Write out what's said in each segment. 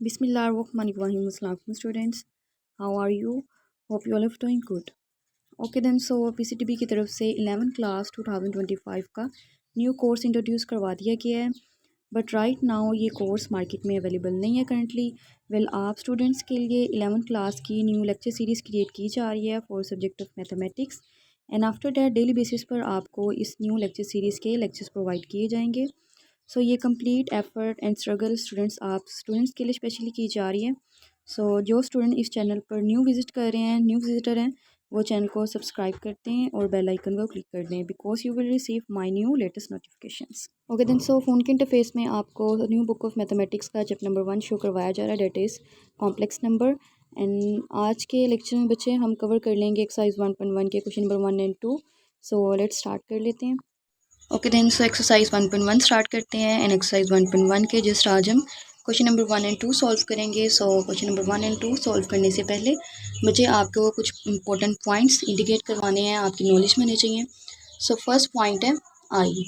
Bismillahirrahmanirrahim. Assalamualaikum students. How are you? Hope you all are doing good. Okay then, so PCTB की तरफ से 11th class 2025 का new course introduce करवा दिया गया है, बट राइट नाउ ये कोर्स मार्केट में अवेलेबल नहीं है करंटली। आप स्टूडेंट्स के लिए 11th क्लास की न्यू लेक्चर सीरीज़ क्रिएट की जा रही है for subject of mathematics, and after that daily basis पर आपको इस न्यू लेक्चर सीरीज़ के लेक्चर्स प्रोवाइड किए जाएंगे। सो ये complete effort and struggle students के लिए स्पेशली की जा रही है। जो स्टूडेंट इस चैनल पर न्यू विज़िट कर रहे हैं, न्यू विज़िटर हैं, वो चैनल को सब्सक्राइब करते हैं और बेल आइकन को क्लिक कर दें, because you will receive my new latest notifications. Okay then, so phone के इंटरफेस में आपको न्यू बुक ऑफ मैथमेटिक्स का चैप्टर नंबर 1 शो करवाया जा रहा है, that is complex number. And आज के लेक्चर में बच्चे हम कवर कर लेंगे एक्सरसाइज 1.1 के question number 1 and 2। So let's start कर लेते हैं। Okay then, so exercise 1.1 start करते हैं। एंड एक्सरसाइज 1.1 के जस्ट आज हम क्वेश्चन नंबर 1 एंड 2 सॉल्व करेंगे। सो क्वेश्चन नंबर 1 एंड 2 सॉल्व करने से पहले मुझे आपको कुछ इंपॉर्टेंट पॉइंट्स इंडिकेट करवाने हैं, आपकी नॉलेज में होने चाहिए। सो फर्स्ट पॉइंट है आई,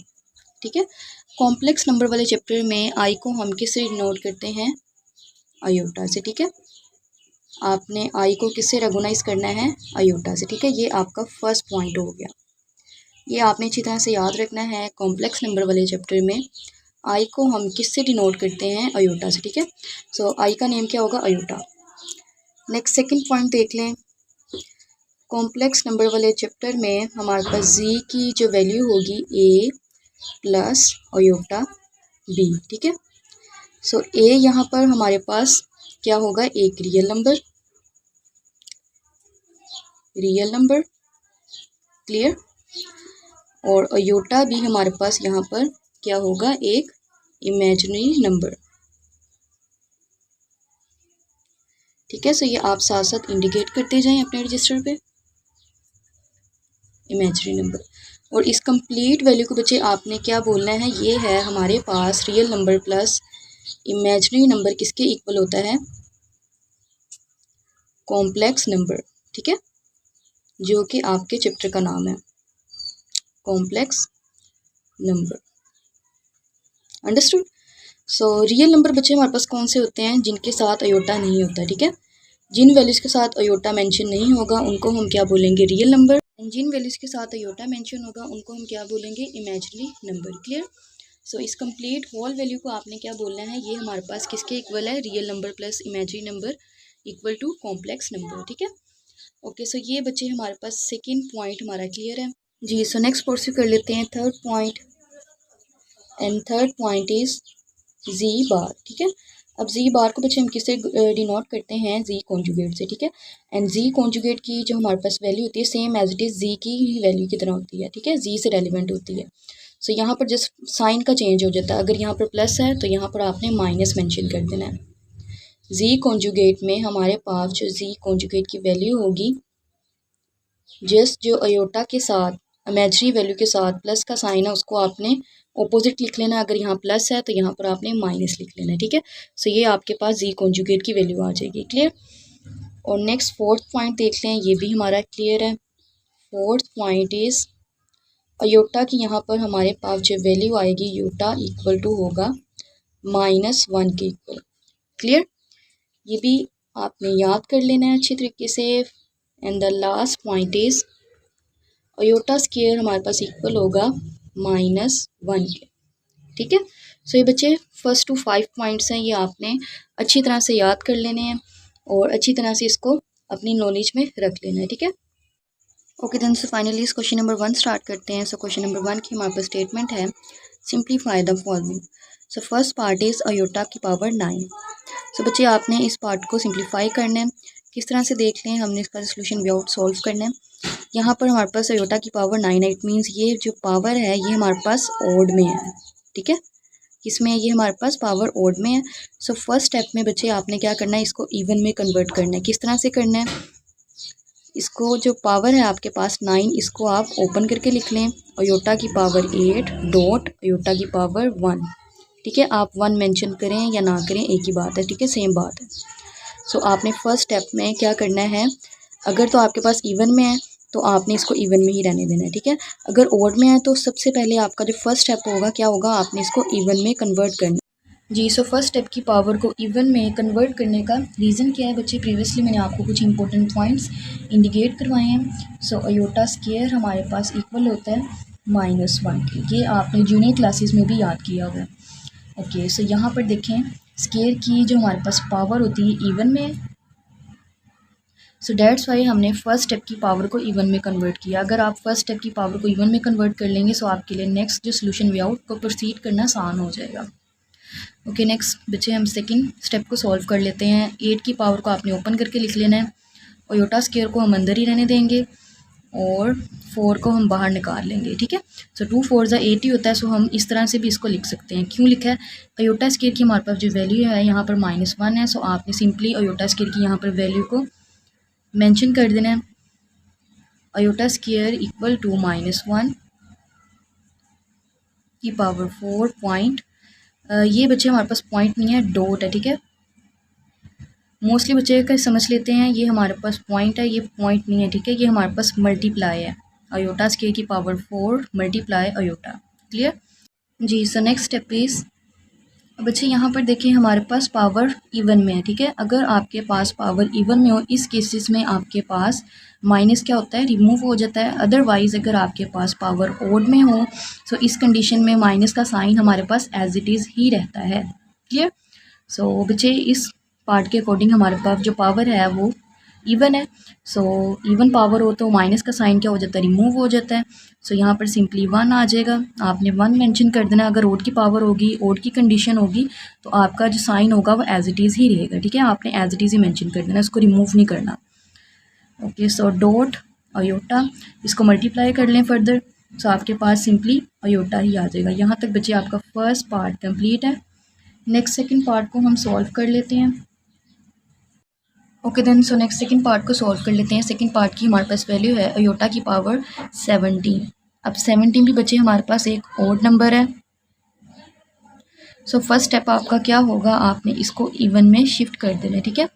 ठीक है। कॉम्प्लेक्स नंबर वाले चैप्टर में आई को हम किससे डिनोट करते हैं? आयोटा से, ठीक है। आपने आई को किससे रेगुनाइज करना है? आयोटा से, ठीक है। ये आपका फर्स्ट पॉइंट हो गया, ये आपने अच्छी तरह से याद रखना है। कॉम्प्लेक्स नंबर वाले चैप्टर में आई को हम किससे डिनोट करते हैं? आयोटा से, ठीक है। सो आई का नेम क्या होगा? आयोटा। नेक्स्ट सेकंड पॉइंट देख लें। कॉम्प्लेक्स नंबर वाले चैप्टर में हमारे पास जी की जो वैल्यू होगी ए प्लस आयोटा बी, ठीक है। सो ए यहाँ पर हमारे पास क्या होगा? एक रियल नंबर, क्लियर। और आयोटा भी हमारे पास यहाँ पर क्या होगा? एक इमेजिनरी नंबर, ठीक है। सो ये आप साथ साथ इंडिकेट करते जाएं अपने रजिस्टर पे, इमेजिनरी नंबर। और इस कंप्लीट वैल्यू को बच्चे आपने क्या बोलना है? ये है हमारे पास real number plus imaginary number किसके इक्वल होता है? कॉम्प्लेक्स नंबर, ठीक है, जो कि आपके चैप्टर का नाम है complex number. Understood. So real number बच्चे हमारे पास कौन से होते हैं? जिनके साथ अयोटा नहीं होता, ठीक है। जिन वैल्यूज़ के साथ अयोटा मेंशन नहीं होगा उनको हम क्या बोलेंगे? Real number. एंड जिन वैल्यूज़ के साथ अयोटा मेंशन होगा उनको हम क्या बोलेंगे? Imaginary number, clear. सो इस कंप्लीट होल वैल्यू को आपने क्या बोलना है? ये हमारे पास किसके इक्वल है? Real number plus imaginary number equal to complex number, ठीक है। ओके, सो ये बच्चे हमारे पास सेकेंड पॉइंट हमारा क्लियर है जी। सो नेक्स्ट प्रोसीड कर लेते हैं third point. And third point is G bar, ठीक है। अब जी बार को बच्चे हम किससे डिनोट करते हैं? जी कॉन्जुगेट से, ठीक है। एंड जी कॉन्जुगेट की जो हमारे पास वैल्यू होती है सेम एज इट इज़ जी की ही वैल्यू की तरह होती है, ठीक है। जी से रेलिवेंट होती है। सो यहाँ पर जस्ट साइन का चेंज हो जाता है। अगर यहाँ पर प्लस है तो यहाँ पर आपने माइनस मेंशन कर देना है। जी कॉन्जुगेट में हमारे पास जो जी कॉन्जुगेट की वैल्यू होगी, जस्ट जो अयोटा के साथ इमेजिनरी वैल्यू के साथ प्लस का साइन है उसको आपने ऑपोजिट लिख लेना। अगर यहाँ प्लस है तो यहाँ पर आपने माइनस लिख लेना है, ठीक है। सो ये आपके पास जी कॉन्जुगेट की वैल्यू आ जाएगी, क्लियर। और नेक्स्ट फोर्थ पॉइंट देख लें, ये भी हमारा क्लियर है। फोर्थ पॉइंट इज अयोटा की यहाँ पर हमारे पास जो वैल्यू आएगी योटा इक्वल टू होगा -1 के इक्वल, क्लियर। ये भी आपने याद कर लेना है अच्छी तरीके से। And the last point is iota square हमारे पास इक्वल होगा -1 के, ठीक है। सो ये बच्चे फर्स्ट टू 5 पॉइंट्स हैं, ये आपने अच्छी तरह से याद कर लेने हैं और अच्छी तरह से इसको अपनी नॉलेज में रख लेना है, ठीक है। ओके देन, सो फाइनली इस क्वेश्चन नंबर 1 स्टार्ट करते हैं। सो क्वेश्चन नंबर 1 की हमारे पास स्टेटमेंट है simplify the following. So first part is iota की पावर 9। सो बच्चे आपने इस पार्ट को सिंप्लीफाई करना है। किस तरह से देख लें, हमने इसका सोल्यूशन विदाउट सॉल्व करना है। यहाँ पर हमारे पास अयोटा की पावर 9 है, इट मीन्स ये जो पावर है ये हमारे पास ओड में है, ठीक है। इसमें ये हमारे पास पावर ओड में है। सो फर्स्ट स्टेप में बच्चे आपने क्या करना है? इसको इवन में कन्वर्ट करना है। किस तरह से करना है? इसको जो पावर है आपके पास 9, इसको आप ओपन करके लिख लें। अयोटा की पावर 8 डॉट अयोटा की पावर 1, ठीक है। आप 1 मेंशन करें या ना करें एक ही बात है, ठीक है, सेम बात है। सो आपने फर्स्ट स्टेप में क्या करना है? अगर तो आपके पास इवन में है तो आपने इसको इवन में ही रहने देना है, ठीक है। अगर ओड में है तो सबसे पहले आपका जो फर्स्ट स्टेप होगा क्या होगा? आपने इसको इवन में कन्वर्ट करना है। जी, सो फर्स्ट स्टेप की पावर को इवन में कन्वर्ट करने का रीज़न क्या है बच्चे? प्रीवियसली मैंने आपको कुछ इंपॉर्टेंट पॉइंट्स इंडिकेट करवाए हैं। सो अयोटा स्क्वायर हमारे पास इक्वल होता है -1 के। ये आपने जूनियर क्लासेस में भी याद किया होगा। ओके, सो यहाँ पर देखें स्क्वायर की जो हमारे पास पावर होती है इवन में, सो डेट्स वाई हमने फर्स्ट स्टेप की पावर को इवन में कन्वर्ट किया। अगर आप फर्स्ट स्टेप की पावर को इवन में कन्वर्ट कर लेंगे सो आपके लिए नेक्स्ट जो सोल्यूशन वे आउट को प्रोसीड करना आसान हो जाएगा। ओके, नेक्स्ट बच्चे हम सेकंड स्टेप को सॉल्व कर लेते हैं। 8 की पावर को आपने ओपन करके लिख लेना है, अयोटा स्क्वायर को हम अंदर ही रहने देंगे और 4 को हम बाहर निकाल लेंगे। ठीक है, सो 2 4 ज़ा 8 ही होता है। सो हम इस तरह से भी इसको लिख सकते हैं। क्यों लिखा है? अयोटा स्क्वायर की हमारे पास जो वैल्यू है यहाँ पर -1 है। सो आपने सिंपली अयोटा स्क्वायर की यहाँ पर वैल्यू को मेंशन कर देना है। अयोटा स्क्वायर इक्वल टू -1 की पावर 4 पॉइंट, ये बच्चे हमारे पास पॉइंट नहीं है, डॉट है। ठीक है, मोस्टली बच्चे का समझ लेते हैं ये हमारे पास पॉइंट है, ये पॉइंट नहीं है। ठीक है, ये हमारे पास मल्टीप्लाई है, अयोटा स्क्वायर की पावर 4 मल्टीप्लाई अयोटा। क्लियर जी। So next step please. बच्चे यहाँ पर देखें हमारे पास पावर इवन में है। ठीक है, अगर आपके पास पावर इवन में हो, इस केसेस में आपके पास माइनस क्या होता है? रिमूव हो जाता है। अदरवाइज़ अगर आपके पास पावर ओड में हो सो इस कंडीशन में माइनस का साइन हमारे पास एज इट इज़ ही रहता है। क्लियर। सो बच्चे इस पार्ट के अकॉर्डिंग हमारे पास जो पावर है वो इवन है। सो इवन पावर हो तो माइनस का साइन क्या हो जाता है? रिमूव हो जाता है। सो यहाँ पर सिंपली 1 आ जाएगा। आपने 1 मेंशन कर देना। अगर ओड की पावर होगी, ओड की कंडीशन होगी तो आपका जो साइन होगा वो एज इट इज़ ही रहेगा। ठीक है, आपने एज इट इज़ ही मेंशन कर देना, इसको रिमूव नहीं करना। ओके, सो डॉट अयोटा, इसको मल्टीप्लाई कर लें फर्दर, सो आपके पास सिंपली अयोटा ही आ जाएगा। यहाँ तक बच्चे आपका फर्स्ट पार्ट कंप्लीट है। नेक्स्ट सेकंड पार्ट को हम सॉल्व कर लेते हैं। Okay then, so next second part को सॉल्व कर लेते हैं। सेकंड पार्ट की हमारे पास वैल्यू है अयोटा की पावर 17। अब 17 भी बच्चे हमारे पास एक ओड नंबर है। सो फर्स्ट स्टेप आपका क्या होगा? आपने इसको इवन में शिफ्ट कर देना है। ठीक है,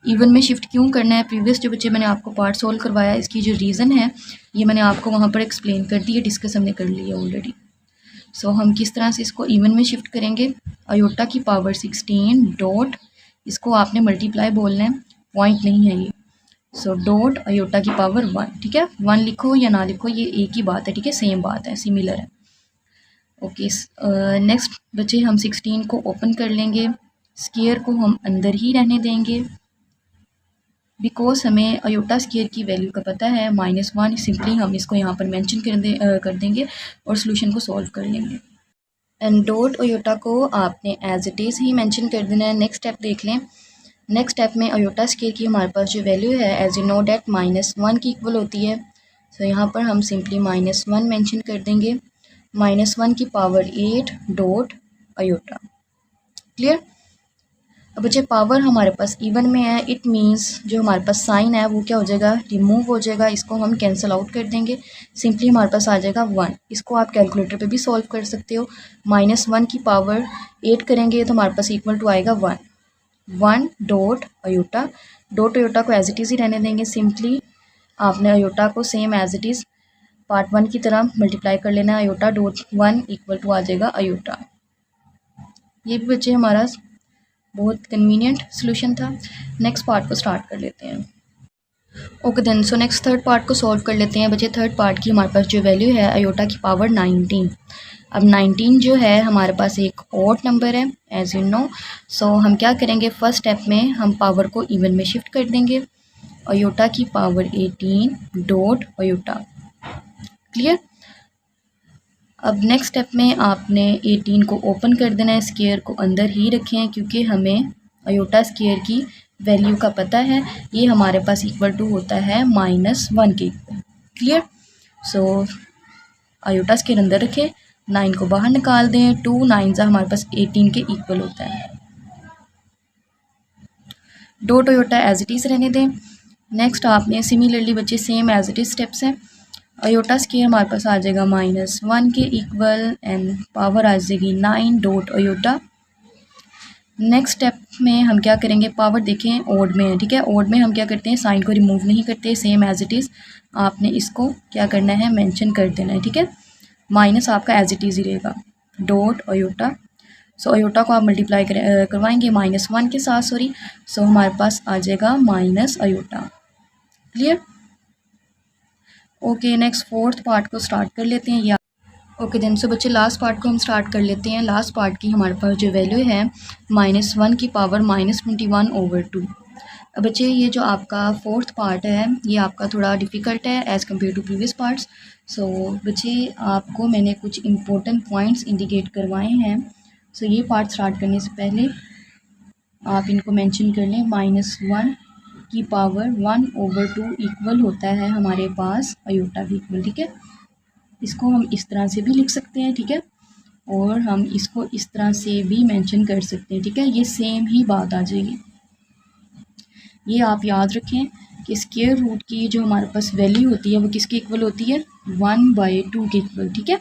इवन में शिफ्ट क्यों करना है? प्रीवियस जो बच्चे मैंने आपको पार्ट सॉल्व करवाया इसकी जो रीज़न है ये मैंने आपको वहाँ पर एक्सप्लेन कर दी है, डिस्कस हमने कर लिया ऑलरेडी। सो हम किस तरह से इसको इवन में शिफ्ट करेंगे? अयोटा की पावर 16 डॉट, इसको आपने मल्टीप्लाई बोलना है, पॉइंट नहीं है ये। सो डॉट अयोटा की पावर 1। ठीक है, 1 लिखो या ना लिखो ये एक ही बात है। ठीक है, सेम बात है, सिमिलर है। ओके, नेक्स्ट बच्चे हम 16 को ओपन कर लेंगे, स्क्वायर को हम अंदर ही रहने देंगे बिकॉज हमें अयोटा स्क्वायर की वैल्यू का पता है -1। सिंपली हम इसको यहाँ पर मेंशन कर देंगे और सोल्यूशन को सॉल्व कर लेंगे। एंड डॉट अयोटा को आपने एज इट इज़ ही मेंशन कर देना है। नेक्स्ट स्टेप देख लें। नेक्स्ट स्टेप में अयोटा स्क्वायर की हमारे पास जो वैल्यू है एज यू नो डेट -1 की इक्वल होती है। सो यहाँ पर हम सिंपली -1 मेंशन कर देंगे, -1 की पावर 8 डॉट अयोटा। क्लियर। अब बच्चे पावर हमारे पास इवन में है, इट मींस जो हमारे पास साइन है वो क्या हो जाएगा? रिमूव हो जाएगा। इसको हम कैंसिल आउट कर देंगे, सिंपली हमारे पास आ जाएगा 1। इसको आप कैलकुलेटर पे भी सॉल्व कर सकते हो। -1 की पावर 8 करेंगे तो हमारे पास इक्वल टू आएगा 1 डॉट अयोटा। डॉट अयोटा को एज इट इज़ ही रहने देंगे। सिंपली आपने अयोटा को same as it is part 1 की तरह मल्टीप्लाई कर लेना है। अयोटा डॉट 1 इक्वल टू आ जाएगा अयोटा। ये भी बच्चे हमारा बहुत कन्वीनियंट सोल्यूशन था। नेक्स्ट पार्ट को स्टार्ट कर लेते हैं। Okay then, so next third part को सॉल्व कर लेते हैं। बच्चे थर्ड पार्ट की हमारे पास जो वैल्यू है अयोटा की पावर 19। अब 19 जो है हमारे पास एक ऑड नंबर है एज यू नो। सो हम क्या करेंगे? फर्स्ट स्टेप में हम पावर को इवन में शिफ्ट कर देंगे, अयोटा की पावर 18 डॉट अयोटा। क्लियर। अब नेक्स्ट स्टेप में आपने 18 को ओपन कर देना है, स्क्वायर को अंदर ही रखें क्योंकि हमें अयोटा स्क्वायर की वैल्यू का पता है, ये हमारे पास इक्वल टू होता है -1 के इक्वल। क्लियर। सो अयोटा स्क्वायर अंदर रखें, 9 को बाहर निकाल दें, 2 9 हमारे पास 18 के इक्वल होता है। Dot iota as it is रहने दें। नेक्स्ट आपने सिमिलरली बच्चे same as it is steps हैं। अयोटा स्क्वायर हमारे पास आ जाएगा -1 के इक्वल एंड पावर आ जाएगी 9 डॉट अयोटा। नेक्स्ट स्टेप में हम क्या करेंगे? पावर देखें ओड में है। ठीक है, ओड में हम क्या करते हैं? साइन को रिमूव नहीं करते, सेम एज इट इज़ आपने इसको क्या करना है? मेंशन कर देना है। ठीक है, माइनस आपका एज इट इज़ ही रहेगा, डॉट अयोटा। सो अयोटा को आप मल्टीप्लाई करवाएंगे -1 के साथ, सॉरी। सो हमारे पास आ जाएगा minus aorta. Clear? Okay, next fourth part को स्टार्ट कर लेते हैं। या ओके देन, सो बच्चे लास्ट पार्ट को हम स्टार्ट कर लेते हैं। लास्ट पार्ट की हमारे पास जो वैल्यू है -1 की पावर -21/2। अब बच्चे ये जो आपका फोर्थ पार्ट है ये आपका थोड़ा डिफ़िकल्ट है as compare to previous parts. So बच्चे आपको मैंने कुछ इंपॉर्टेंट पॉइंट्स इंडिकेट करवाए हैं। सो ये पार्ट स्टार्ट करने से पहले आप इनको मेंशन कर लें। -1 की पावर 1/2 इक्वल होता है हमारे पास अयोटा के इक्वल, ठीक है। इसको हम इस तरह से भी लिख सकते हैं, ठीक है, और हम इसको इस तरह से भी मेंशन कर सकते हैं, ठीक है। ये सेम ही बात आ जाएगी। ये आप याद रखें कि स्क्वायर रूट की जो हमारे पास वैल्यू होती है वो किसके इक्वल होती है? 1/2 के इक्वल, ठीक है।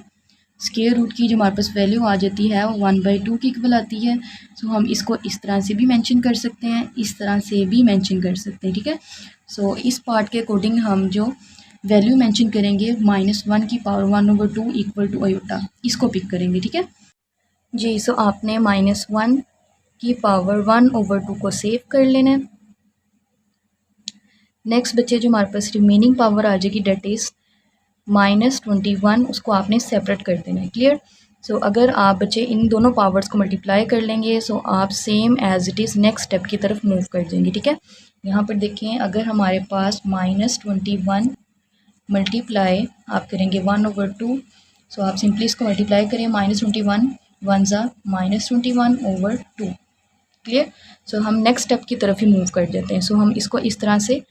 स्क्वायर रूट की जो हमारे पास वैल्यू आ जाती है वो 1/2 की इक्वल आती है। सो हम इसको इस तरह से भी मेंशन कर सकते हैं, इस तरह से भी मेंशन कर सकते हैं, ठीक है। सो इस पार्ट के अकॉर्डिंग हम जो वैल्यू मेंशन करेंगे -1 की पावर 1/2 इक्वल टू अयोटा, इसको पिक करेंगे, ठीक है जी। सो आपने -1 की पावर 1/2 को सेव कर लेना है। नेक्स्ट बच्चे जो हमारे पास रिमेनिंग पावर आ जाएगी डेट इज़ -21, उसको आपने सेपरेट कर देना है। क्लियर? सो अगर आप बच्चे इन दोनों पावर्स को मल्टीप्लाई कर लेंगे सो आप same as it is next step की तरफ मूव कर जाएंगे, ठीक है। यहाँ पर देखें, अगर हमारे पास -21 मल्टीप्लाई आप करेंगे 1/2, सो आप सिंपली इसको मल्टीप्लाई करें। -21 1 ज़ा -21/2। क्लियर? सो हम नेक्स्ट स्टेप की तरफ ही मूव कर देते हैं। सो हम इसको इस तरह से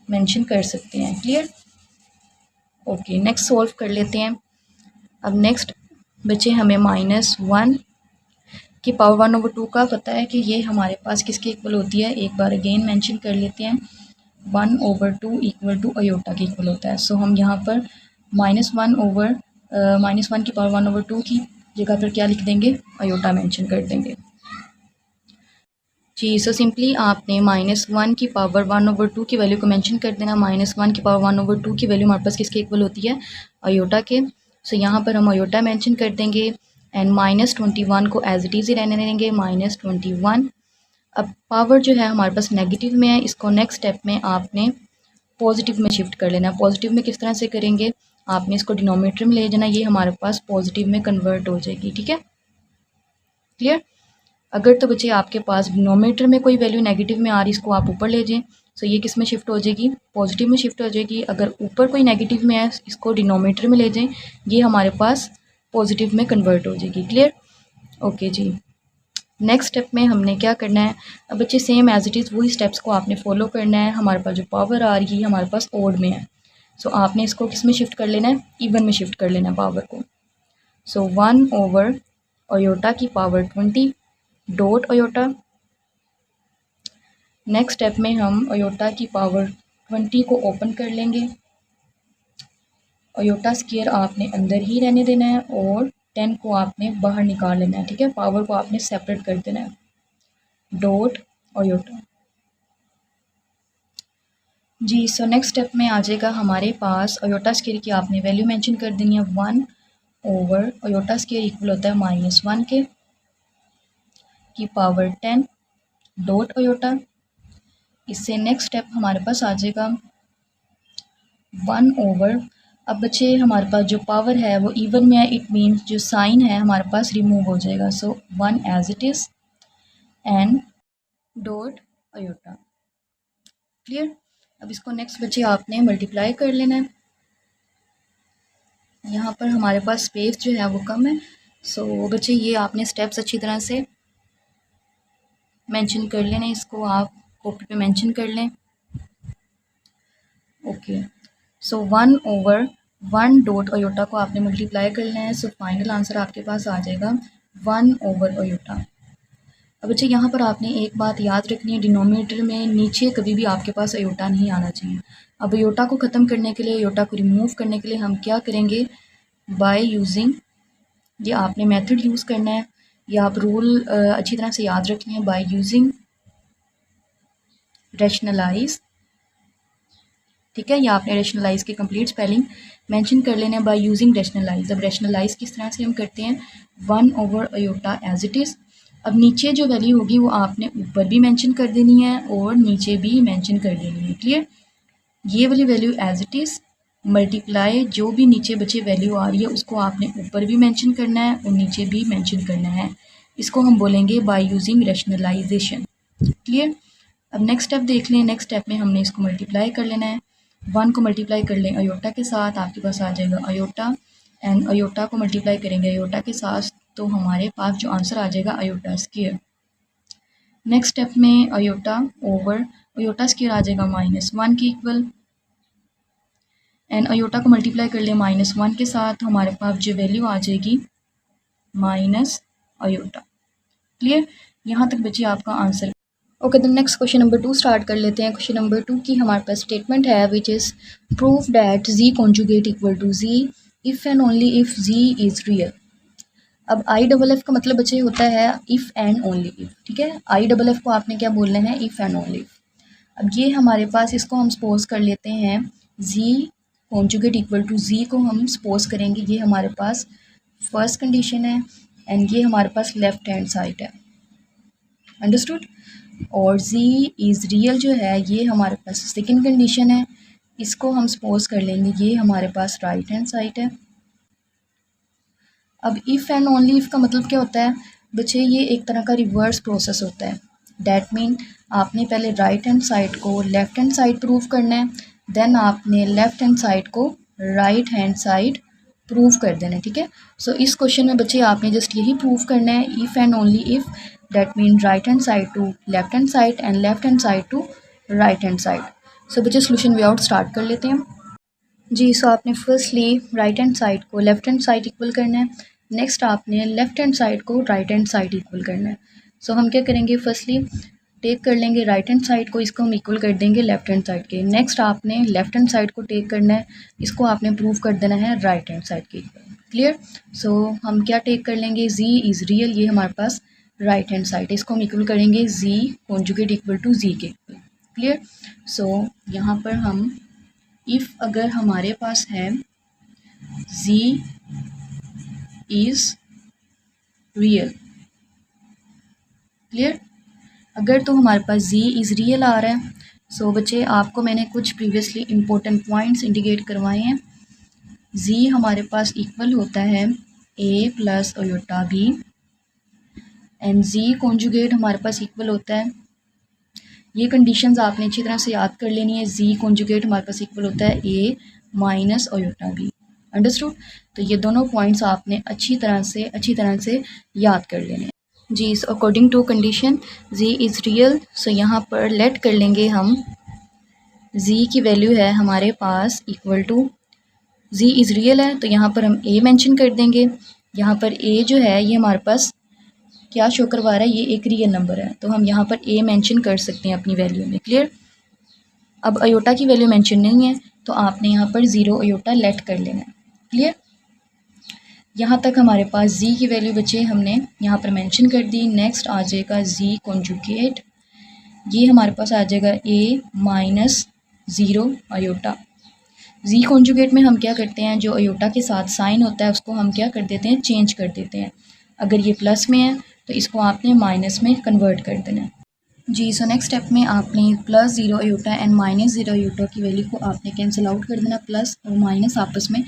मेंशन कर सकते हैं। क्लियर? ओके, नेक्स्ट सॉल्व कर लेते हैं। अब नेक्स्ट बच्चे हमें -1 की पावर 1/2 का पता है कि ये हमारे पास किसके इक्वल होती है। एक बार अगेन मेंशन कर लेते हैं, 1/2 इक्वल टू अयोटा के इक्वल होता है। सो हम यहाँ पर -1 की पावर 1/2 की जगह पर क्या लिख देंगे? अयोटा मेंशन कर देंगे जी। सो सिंपली आपने -1 की पावर 1/2 की वैल्यू को मेंशन कर देना। -1 की पावर 1/2 की वैल्यू हमारे पास किसके इक्वल होती है? अयोटा के। सो यहाँ पर हम अयोटा मेंशन कर देंगे एंड -21 को एज इट इज़ ही रहने देंगे, -21। अब पावर जो है हमारे पास नेगेटिव में है, इसको नेक्स्ट स्टेप में आपने पॉजिटिव में शिफ्ट कर लेना। पॉजिटिव में किस तरह से करेंगे? आपने इसको डिनोमिनेटर में ले जाना, ये हमारे पास पॉजिटिव में कन्वर्ट हो जाएगी, ठीक है। क्लियर? अगर तो बच्चे आपके पास डिनोमिनेटर में कोई वैल्यू नेगेटिव में आ रही, इसको आप ऊपर ले जाएं। सो ये किस में शिफ्ट हो जाएगी? पॉजिटिव में शिफ्ट हो जाएगी। अगर ऊपर कोई नेगेटिव में है, इसको डिनोमिनेटर में ले जाएं, ये हमारे पास पॉजिटिव में कन्वर्ट हो जाएगी। क्लियर? ओके जी। नेक्स्ट स्टेप में हमने क्या करना है? अब बच्चे सेम एज इट इज़ वही स्टेप्स को आपने फॉलो करना है। हमारे पास जो पावर आ रही है हमारे पास ओड में है, सो आपने इसको किस में शिफ्ट कर लेना है? इवन में शिफ्ट कर लेना है पावर को। सो 1 अयोटा की power 20 dot iota. Next step में हम अयोटा की पावर 20 को ओपन कर लेंगे। अयोटा स्क्वायर आपने अंदर ही रहने देना है और 10 को आपने बाहर निकाल लेना है, ठीक है। पावर को आपने सेपरेट कर देना है, डॉट अयोटा जी। सो नेक्स्ट स्टेप में आ जाएगा हमारे पास अयोटा स्क्वायर की आपने वैल्यू मेंशन कर देनी है। 1 अयोटा स्क्वायर इक्वल होता है -1 के की पावर 10 डॉट अयोटा। इससे नेक्स्ट स्टेप हमारे पास आ जाएगा 1 अब बच्चे हमारे पास जो पावर है वो इवन में है, इट मीन्स जो साइन है हमारे पास रिमूव हो जाएगा। So 1 as it is and dot iota. Clear? अब इसको नेक्स्ट बच्चे आपने मल्टीप्लाई कर लेना है। यहाँ पर हमारे पास स्पेस जो है वो कम है, सो बच्चे ये आपने स्टेप्स अच्छी तरह से मेंशन कर लेना, इसको आप कॉपी पे मेंशन कर लें। ओके, सो 1/1 डॉट अयोटा को आपने मल्टीप्लाई करना है। सो फाइनल आंसर आपके पास आ जाएगा 1 अयोटा। अब बच्चे यहाँ पर आपने एक बात याद रखनी है, डिनोमिनेटर में नीचे कभी भी आपके पास अयोटा नहीं आना चाहिए। अब अयोटा को ख़त्म करने के लिए, अयोटा को रिमूव करने के लिए हम क्या करेंगे? बाय यूजिंग, ये आपने मेथड यूज़ करना है, या आप रूल अच्छी तरह से याद रखनी है। बाय यूजिंग रैशनलाइज, ठीक है, या आपने रेशनलाइज की कंप्लीट स्पेलिंग मेंशन कर लेना है बाय यूजिंग रेशनलाइज। अब रेशनलाइज किस तरह से हम करते हैं, 1/अयोटा एज इट इज़। अब नीचे जो वैल्यू होगी वो आपने ऊपर भी मेंशन कर देनी है और नीचे भी मेंशन कर देनी है। क्लियर, ये वाली value as it is multiply जो भी नीचे बचे वैल्यू आ रही है उसको आपने ऊपर भी मेंशन करना है और नीचे भी मेंशन करना है। इसको हम बोलेंगे बाय यूजिंग रैशनलाइजेशन। क्लियर, अब नेक्स्ट स्टेप देख लें। नेक्स्ट स्टेप में हमने इसको मल्टीप्लाई कर लेना है। 1 को मल्टीप्लाई कर लें अयोटा के साथ, आपके पास आ जाएगा अयोटा, एंड अयोटा को मल्टीप्लाई करेंगे अयोटा के साथ तो हमारे पास जो आंसर आ जाएगा अयोटा स्क्वायर। नेक्स्ट स्टेप में अयोटा ओवर अयोटा स्क्वायर आ जाएगा -1 के इक्वल, एंड अयोटा को मल्टीप्लाई कर ले -1 के साथ, हमारे पास जो वैल्यू आ जाएगी माइनस अयोटा। क्लियर, यहाँ तक बची आपका आंसर। ओके, तो नेक्स्ट क्वेश्चन नंबर 2 स्टार्ट कर लेते हैं। क्वेश्चन नंबर 2 की हमारे पास स्टेटमेंट है which is prove that z conjugate equal to z if and only if z is real. अब IFF का मतलब बच्चे होता है इफ़ एंड ओनली इफ़। ठीक है, IFF को आपने क्या बोलना है, इफ़ एंड ओनली इफ़। अब ये हमारे पास, इसको हम सपोज कर लेते हैं जी कॉन्जुगेट इक्वल टू जी को हम सपोज करेंगे, ये हमारे पास फर्स्ट कंडीशन है एंड ये हमारे पास लेफ्ट हैंड साइड है। अंडरस्टूड, और जी इज़ रियल जो है ये हमारे पास सेकंड कंडीशन है, इसको हम सपोज कर लेंगे ये हमारे पास राइट हैंड साइड है। अब इफ़ एंड ओनली इफ़ का मतलब क्या होता है बच्चे, ये एक तरह का रिवर्स प्रोसेस होता है। डैट मीन आपने पहले राइट हैंड साइड को लेफ़्ट हैंड साइड प्रूव करना है, देन आपने लेफ़्ट हैंड साइड को राइट हैंड साइड प्रूव कर देना है। ठीक है, सो इस क्वेश्चन में बच्चे आपने जस्ट यही प्रूव करना है, if and only if, that mean right hand side to left hand side and left hand side to right hand side. So बच्चे सोल्यूशन वे आउट स्टार्ट कर लेते हैं। जी, सो आपने फर्स्टली राइट हैंड साइड को left hand side equal करना है, next आपने लेफ़्ट हैंड साइड को राइट हैंड साइड इक्वल करना है। सो हम क्या करेंगे, फर्स्टली टेक कर लेंगे राइट हैंड साइड को, इसको हम इक्वल कर देंगे लेफ़्ट हैंड साइड के। नेक्स्ट आपने लेफ़्ट हैंड साइड को टेक करना है, इसको आपने प्रूव कर देना है राइट हैंड साइड के इक्वल। क्लियर, सो हम क्या टेक कर लेंगे, जी इज़ रियल, ये हमारे पास राइट हैंड साइड है, इसको हम इक्वल करेंगे जी कॉन्जुगेट इक्वल टू जी के इक्वल। क्लियर, सो यहाँ पर हम इफ़ अगर हमारे पास है जी इज़ रियल, क्लियर, अगर तो हमारे पास जी इज़ रियल आ रहा है, सो बच्चे आपको मैंने कुछ प्रीवियसली इम्पोर्टेंट पॉइंट्स इंडिकेट करवाए हैं। जी हमारे पास इक्वल होता है A plus iota B, and G conjugate हमारे पास इक्वल होता है, ये कंडीशंस आपने अच्छी तरह से याद कर लेनी है। जी कॉन्जुगेट हमारे पास इक्वल होता है A minus iota B. Understood, तो ये दोनों पॉइंट्स आपने अच्छी तरह से याद कर लेने हैं। जी, so according to condition G is real, so यहाँ पर लेट कर लेंगे हम जी की वैल्यू है हमारे पास equal to, G is real है तो यहाँ पर हम ए मेंशन कर देंगे। यहाँ पर ए जो है ये हमारे पास क्या शो करवा रहा है, ये एक रियल नंबर है, तो हम यहाँ पर ए मेंशन कर सकते हैं अपनी वैल्यू में। क्लियर, अब अयोटा की वैल्यू मेंशन नहीं है तो आपने यहाँ पर 0 अयोटा लेट कर लेना है। क्लियर, यहाँ तक हमारे पास जी की वैल्यू बचे हमने यहाँ पर मेंशन कर दी। नेक्स्ट आ जाएगा जी कॉन्जुगेट, ये हमारे पास आ जाएगा ए माइनस 0 अयोटा। जी कॉन्जुगेट में हम क्या करते हैं, जो अयोटा के साथ साइन होता है उसको हम क्या कर देते हैं, चेंज कर देते हैं। अगर ये प्लस में है तो इसको आपने माइनस में कन्वर्ट कर देना है। जी, सो नेक्स्ट स्टेप में आपने +0 अयोटा एंड -0 अयोटा की वैल्यू को आपने कैंसिल आउट कर देना, प्लस और माइनस आपस में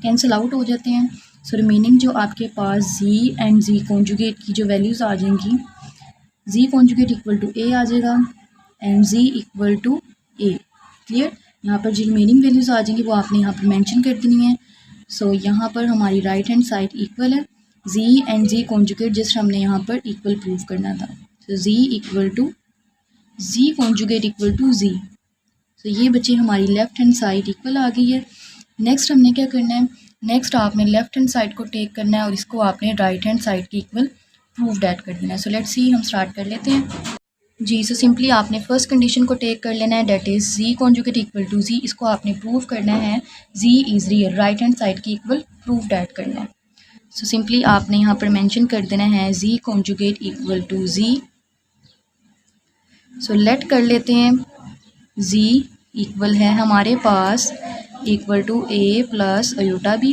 कैंसिल आउट हो जाते हैं। सो रिमेनिंग जो आपके पास जी एंड जी कॉन्जुगेट की जो वैल्यूज़ आ जाएंगी, z conjugate equal to a आ जाएगा and z equal to a. Clear, यहाँ पर जो रिमेनिंग वैल्यूज़ आ जाएंगी वो आपने यहाँ पर मेंशन कर देनी है। सो यहाँ पर हमारी राइट हैंड साइड इक्वल है, G and G conjugate just हमने यहाँ पर इक्वल प्रूव करना था। So G equal to G conjugate equal to G. तो ये बच्चे हमारी लेफ़्ट हैंड साइड इक्वल आ गई है। नेक्स्ट हमने क्या करना है, नेक्स्ट आपने लेफ़्ट हैंड साइड को टेक करना है और इसको आपने राइट हैंड साइड की इक्वल प्रूव डैट कर देना है। सो लेट्स सी, हम स्टार्ट कर लेते हैं। जी, सो सिंपली आपने फर्स्ट कंडीशन को टेक कर लेना है, that is ji conjugate equal to G, इसको आपने प्रूव करना है G is real, right hand side की इक्वल प्रूव डैट करना है। सो सिंपली आपने यहाँ पर मेंशन कर देना है G conjugate equal to G. So let कर लेते हैं जी इक्वल है हमारे पास equal to A plus iota B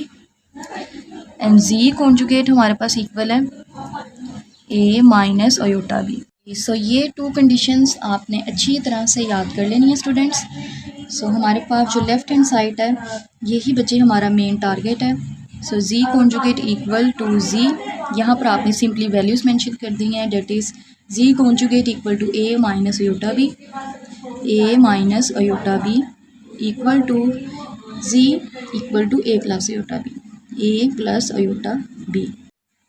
and G conjugate हमारे पास इक्वल है A minus iota B. So ये टू कंडीशंस आपने अच्छी तरह से याद कर लेनी है स्टूडेंट्स। सो हमारे पास जो लेफ़्ट हैंड साइड है यही बच्चे हमारा मेन टारगेट है। So z conjugate equal to z, यहाँ पर आपने सिंपली वैल्यूज़ मेंशन कर दी हैं, that is ji conjugate equal to a minus iota b, a minus iota b equal to z equal to A plus iota b, a plus iota b.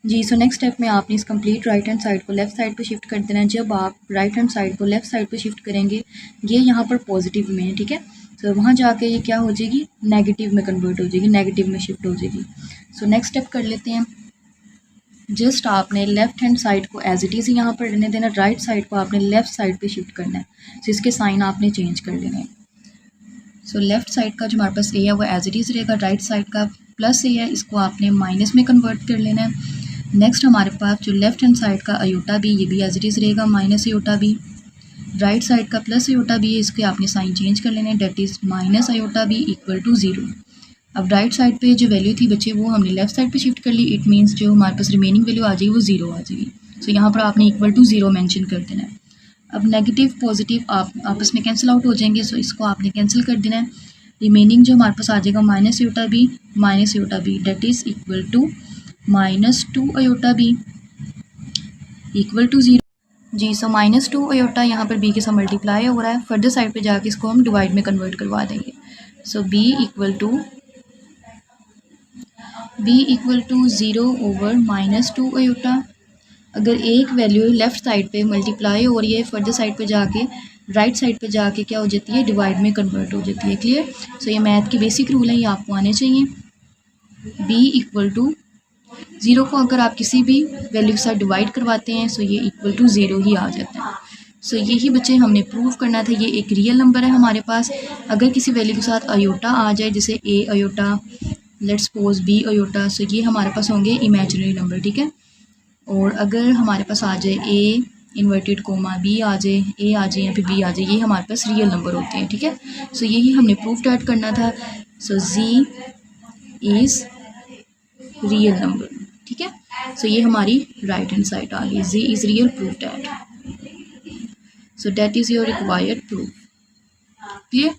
जी so next step में आपने इस complete right hand side को left side पे shift कर देना है। जब आप राइट हैंड साइड को लेफ़्ट साइड पे शिफ्ट करेंगे ये यहाँ पर पॉजिटिव में है, ठीक है। सो वहाँ जाके ये क्या हो जाएगी, नेगेटिव में कन्वर्ट हो जाएगी, नेगेटिव में शिफ्ट हो जाएगी। सो नेक्स्ट स्टेप कर लेते हैं। जस्ट आपने लेफ़्ट हैंड साइड को एज इट इज़ यहाँ पर रहने देना, राइट साइड को आपने लेफ़्ट साइड पर शिफ्ट करना है। सो इसके साइन आपने चेंज कर लेने हैं। सो लेफ़्ट साइड का जो हमारे पास ए है वो एज इट इज़ रहेगा, राइट साइड का प्लस ए है, इसको आपने माइनस में कन्वर्ट कर लेना है। नेक्स्ट हमारे पास जो लेफ़्ट हैंड साइड का अयोटा बी ये भी एज इट इज़ रहेगा, minus iota b. Right side का प्लस अयोटा बी है, इसके आपने साइन चेंज कर लेने, that is minus iota b equal to zero. अब राइट साइड पे जो वैल्यू थी बच्चे वो हमने लेफ़्ट साइड पे शिफ्ट कर ली, इट मीन्स जो हमारे पास रिमेनिंग वैल्यू आ जाएगी वो ज़ीरो आ जाएगी। सो यहाँ पर आपने इक्वल टू ज़ीरो मेंशन कर देना है। अब नेगेटिव पॉजिटिव आप आपस में कैंसिल आउट हो जाएंगे, सो इसको आपने कैंसिल कर देना है। रिमेनिंग जो हमारे पास आ जाएगा minus iota b that is equal to minus two iota b equal to zero. जी सो माइनस टू अयोटा यहाँ पर बी के साथ मल्टीप्लाई हो रहा है, फर्दर साइड पे जाके इसको हम डिवाइड में कन्वर्ट करवा देंगे। So B equal to zero over minus two iota. अगर एक वैल्यू लेफ़्ट साइड पे मल्टीप्लाई हो रही है, फर्दर साइड पे जाके राइट साइड पे जाके क्या हो जाती है, डिवाइड में कन्वर्ट हो जाती है। क्लियर। सो ये मैथ की बेसिक रूल है, ये आपको आने चाहिए। बी इक्वल टू ज़ीरो को अगर आप किसी भी वैल्यू के साथ डिवाइड करवाते हैं सो ये इक्वल टू ज़ीरो ही आ जाता है। सो यही बच्चे हमने प्रूव करना था। ये एक रियल नंबर है हमारे पास। अगर किसी वैल्यू के साथ अयोटा आ जाए, जैसे A iota, let's suppose B iota, so ये हमारे पास होंगे इमेजिनरी नंबर, ठीक है। और अगर हमारे पास आ जाए ए इन्वर्टेड कोमा बी आ जाए, ए आ जाए या फिर बी आ जाए, ये हमारे पास रियल नंबर होते हैं, ठीक है। सो यही हमने प्रूफ डैट करना था। So ji is real number, ठीक है। सो ये हमारी राइट हैंड साइड आ गई, G is real, proof that. So that is your required proof. Clear.